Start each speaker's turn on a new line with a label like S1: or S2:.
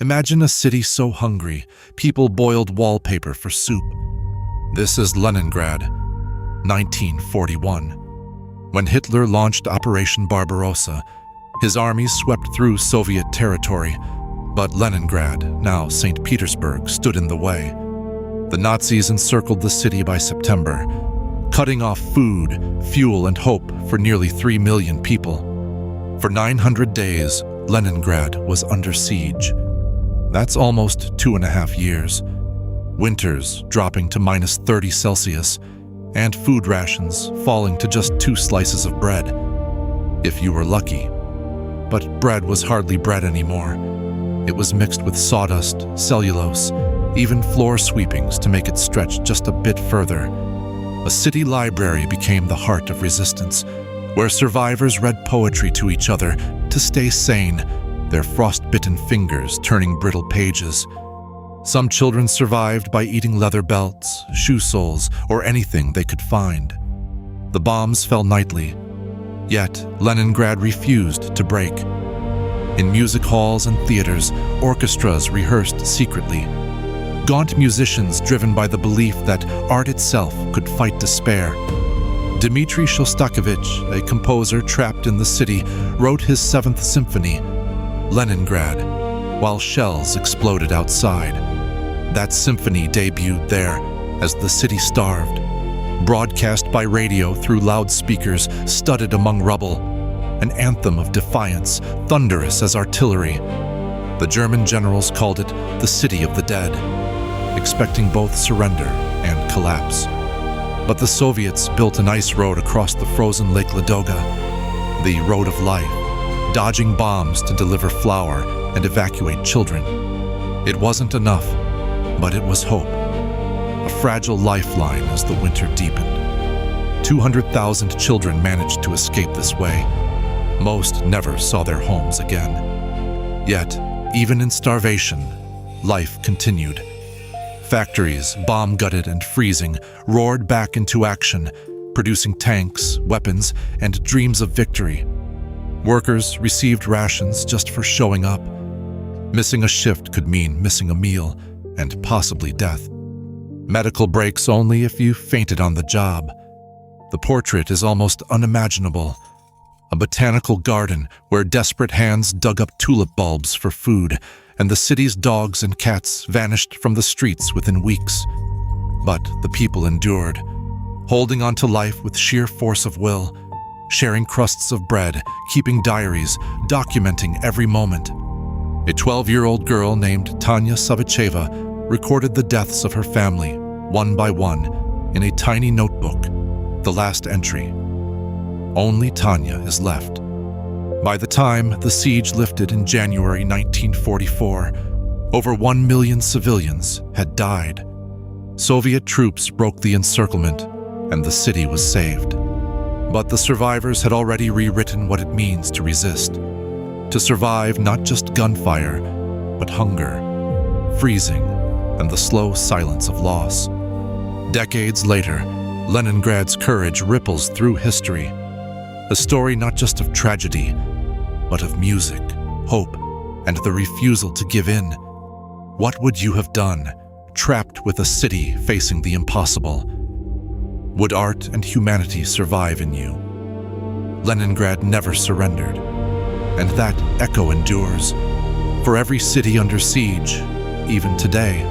S1: Imagine a city so hungry, people boiled wallpaper for soup. This is Leningrad, 1941. When Hitler launched Operation Barbarossa, his armies swept through Soviet territory, but Leningrad, now St. Petersburg, stood in the way. The Nazis encircled the city by September, cutting off food, fuel, and hope for nearly 3 million people. For 900 days, Leningrad was under siege. That's almost 2.5 years. Winters dropping to -30 Celsius, and food rations falling to just 2 slices of bread, if you were lucky. But bread was hardly bread anymore. It was mixed with sawdust, cellulose, even floor sweepings to make it stretch just a bit further. A city library became the heart of resistance, where survivors read poetry to each other to stay sane, their frost-bitten fingers turning brittle pages. Some children survived by eating leather belts, shoe soles, or anything they could find. The bombs fell nightly, yet Leningrad refused to break. In music halls and theaters, orchestras rehearsed secretly. Gaunt musicians driven by the belief that art itself could fight despair. Dmitri Shostakovich, a composer trapped in the city, wrote his 7th Symphony, Leningrad, while shells exploded outside. That symphony debuted there as the city starved, broadcast by radio through loudspeakers studded among rubble, an anthem of defiance, thunderous as artillery. The German generals called it the City of the Dead, expecting both surrender and collapse. But the Soviets built an ice road across the frozen Lake Ladoga, the Road of Life, dodging bombs to deliver flour and evacuate children. It wasn't enough, but it was hope, a fragile lifeline as the winter deepened. 200,000 children managed to escape this way. Most never saw their homes again. Yet, even in starvation, life continued. Factories, bomb-gutted and freezing, roared back into action, producing tanks, weapons, and dreams of victory. Workers received rations just for showing up. Missing a shift could mean missing a meal, and possibly death. Medical breaks only if you fainted on the job. The portrait is almost unimaginable. A botanical garden where desperate hands dug up tulip bulbs for food, and the city's dogs and cats vanished from the streets within weeks. But the people endured, holding on to life with sheer force of will, sharing crusts of bread, keeping diaries, documenting every moment. A 12-year-old girl named Tanya Savicheva recorded the deaths of her family, one by one, in a tiny notebook, the last entry. Only Tanya is left. By the time the siege lifted in January 1944, over 1 million civilians had died. Soviet troops broke the encirclement, and the city was saved. But the survivors had already rewritten what it means to resist. To survive not just gunfire, but hunger, freezing, and the slow silence of loss. Decades later, Leningrad's courage ripples through history. A story not just of tragedy, but of music, hope, and the refusal to give in. What would you have done, trapped with a city facing the impossible? Would art and humanity survive in you? Leningrad never surrendered, and that echo endures. For every city under siege, even today,